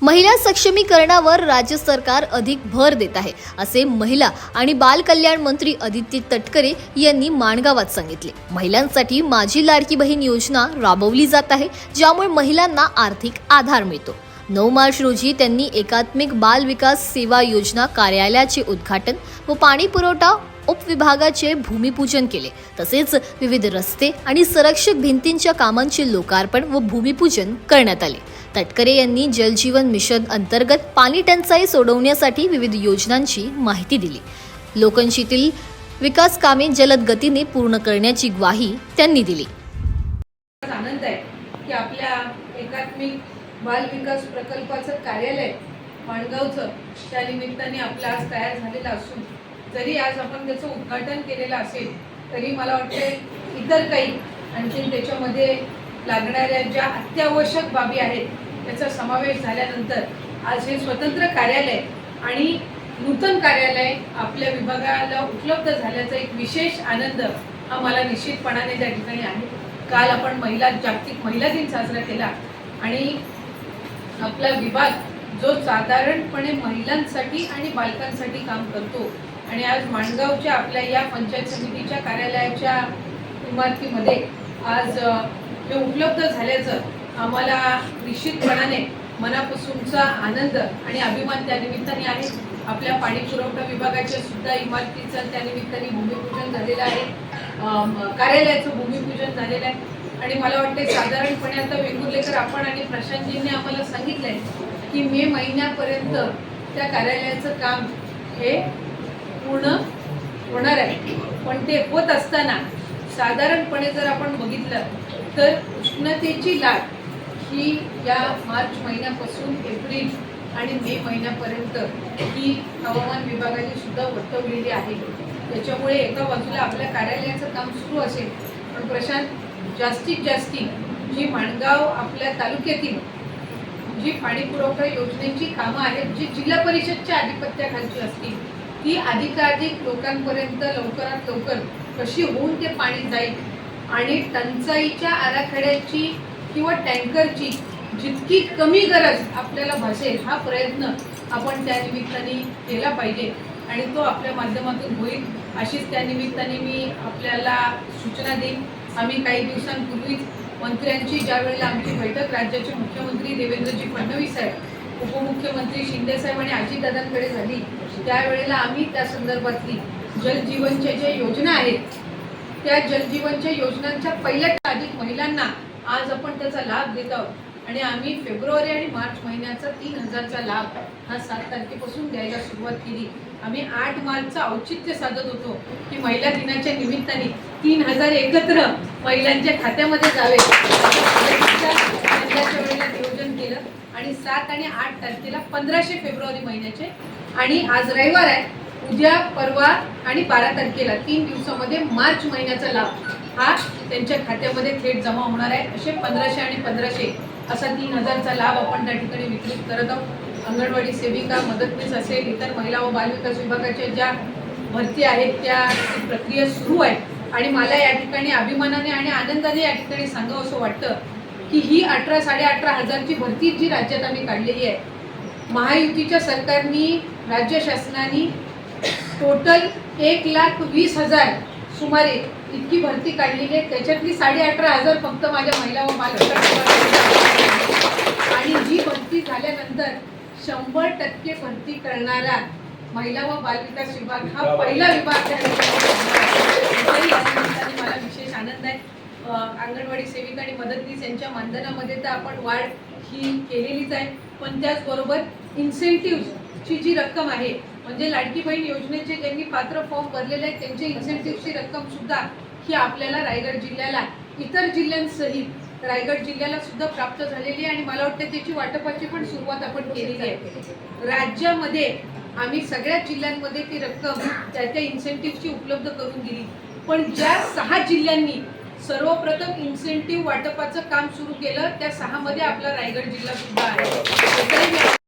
महिला सक्षमीकरणावर राज्य सरकार अधिक भर देत आहे असे महिला आणि बाल कल्याण मंत्री अदिती तटकरे यांनी माणगावात सांगितले। महिलांसाठी माझी लाडकी बहीण योजना राबवली जात आहे, ज्यामुळे महिलांना आर्थिक आधार मिळतो। 9 मार्च रोजी त्यांनी एकात्मिक बाल विकास सेवा योजना कार्यालयाचे उद्घाटन व पाणी पुरवठा उपविभागाचे भूमिपूजन केले। तसेच विविध रस्ते आणि संरक्षक भिंतींच्या कामांचे लोकार्पण व भूमिपूजन करण्यात आले। तटकरे यांनी जल जीवन मिशन अंतर्गत पाणी टंचाई सोडवण्यासाठी विविध योजनांची माहिती दिली। लोकंशीतील विकास कामे जलद गतीने पूर्ण करण्याची ग्वाही त्यांनी दिली। आनंद आहे की आपल्या एकात्मिक बाल विकास प्रकल्पाचं कार्यालय माणगावचं त्या निमित्ताने आपलं आज तयार झालेलं असून जरी आज आपण त्याचं उद्घाटन केलेलं असेल तरी मला वाटते इतर काही आणखी त्याच्यामध्ये लागणाऱ्या ज्या अत्यावश्यक बाबी आहेत त्याचा समावेश झाल्यानंतर आज हे स्वतंत्र कार्यालय आणि नूतन कार्यालय आपल्या विभागाला उपलब्ध झाल्याचा एक विशेष आनंद हा मला निश्चितपणाने त्या ठिकाणी आहे। काल आपण जागतिक महिला दिन साजरा केला आणि आपला विभाग जो साधारणपणे महिलांसाठी आणि बालकांसाठी काम करतो आणि आज माणगावच्या आपल्या या पंचायत समितीच्या कार्यालयाच्या इमारतीमध्ये आज हे उपलब्ध झाल्याचं आम्हाला निश्चितपणाने मनापासूनचा आनंद आणि अभिमान त्या निमित्ताने आहे। आपल्या पाणी पुरवठा विभागाच्या सुद्धा इमारतीचं त्या निमित्ताने भूमिपूजन झालेलं आहे, कार्यालयाचं भूमिपूजन झालेलं आहे आणि मला वाटते साधारणपणे आता वेंगुर्लेकर आपण आणि प्रशांतजींनी आम्हाला सांगितलंय की मे महिन्यापर्यंत त्या कार्यालयाचं काम हे पूर्ण होणार आहे। पण ते होत असताना साधारणपणे जर आपण बघितलं तर उष्णतेची लाट ही या मार्च महिन्यापासून एप्रिल आणि मे महिन्यापर्यंत ही हवामान विभागाने सुद्धा वर्तवलेली आहे। त्याच्यामुळे एका बाजूला आपल्या कार्यालयाचं काम सुरू असेल पण प्रशांत जास्तीत जास्ती जी माणगाव आपल्या तालुक्यातील जी पाणी पुरवठा योजनेची कामं आहेत जी जिल्हा परिषदच्या आधिपत्याखालची असतील ती अधिकाधिक लोकांपर्यंत लवकरात लवकर कशी होऊन ते पाणी जाईल आणि टंचाईच्या आराखड्याची किंवा टँकरची जितकी कमी गरज आपल्याला भासेल हा प्रयत्न आपण त्या निमित्ताने केला पाहिजे आणि तो आपल्या माध्यमातून होईल अशीच त्या निमित्ताने मी आपल्याला सूचना देईन। आम्ही काही दिवसांपूर्वीच मंत्र्यांची ज्या वेळेला आमची बैठक राज्याचे मुख्यमंत्री देवेंद्रजी फडणवीस साहेब, उपमुख्यमंत्री शिंदे साहेब आणि अजितदादांकडे झाली त्यावेळेला आम्ही त्या संदर्भातली जलजीवनच्या ज्या योजना आहेत त्या जलजीवनच्या योजनांच्या पहिल्या अधिक महिलांना आज आपण त्याचा लाभ देत आहोत आणि आम्ही फेब्रुवारी आणि मार्च महिन्याचा 3000चा लाभ हा 7 तारखेपासून द्यायला सुरुवात केली। आम्ही 8 मार्चचं औचित्य साधत होतो की महिला दिनाच्या निमित्ताने 3000 एकत्र महिलांच्या खात्यामध्ये जावे वेळेला नियोजन केलं आणि 7 आणि 8 तारखेला 1500 फेब्रुवारी महिन्याचे आणि आज रविवार आहे, उद्या परवा आणि 12 तारखेला 3 दिवसामध्ये मार्च महिन्याचा लाभ हा त्यांच्या खात्यामध्ये थेट जमा होणार आहे। असे 1500 आणि 1500 असा 3000चा लाभ आपण त्या ठिकाणी वितरित करत आहोत। अंगणवाडी सेविका, मदतनीस असेल, इतर महिला व बालविकास विभागाच्या ज्या भरती आहेत त्या प्रक्रिया सुरू आहे आणि मला या ठिकाणी अभिमानाने आणि आनंदाने या ठिकाणी सांगावं असं वाटतं की ही 18,500 भरती जी राज्यात आम्ही काढलेली आहे, महायुतीच्या सरकारने राज्य शासनाने टोटल 1,20,000 सुमारे इतकी भरती काढलेली आहे। त्याच्यातली 18,500 फक्त माझ्या महिला व बालविकास आणि जी भरती झाल्यानंतर 100% भरती करणारा महिला व बालविकास विभाग हा पहिला विभाग मला विशेष आनंद आहे। अंगणवाडी सेविका आणि मदतनीस यांच्या मानधनामध्ये तर आपण वाढ ही केलेलीच आहे पण त्याचबरोबर इन्सेंटिव्हची जी रक्कम आहे म्हणजे लाडकी बहीण योजनेचे ज्यांनी पात्र फॉर्म भरलेले आहेत त्यांचे इन्सेंटिव्हची रक्कम सुद्धा ही आपल्याला रायगड जिल्ह्याला इतर जिल्ह्यांसहित रायगड जिल्ह्याला सुद्धा प्राप्त झालेली आहे आणि मला वाटतं त्याची वाटपाची पण सुरुवात आपण केलेली आहे। राज्यामध्ये आम्ही सगळ्या जिल्ह्यांमध्ये ती रक्कम त्या इन्सेंटिव्हची उपलब्ध करून दिली पण ज्या 6 जिल्ह्यांनी सर्वप्रथम इन्सेंटिव्ह वाटपाचं काम सुरू केलं त्या 6 मध्ये आपला रायगड जिल्हा सुद्धा आहे।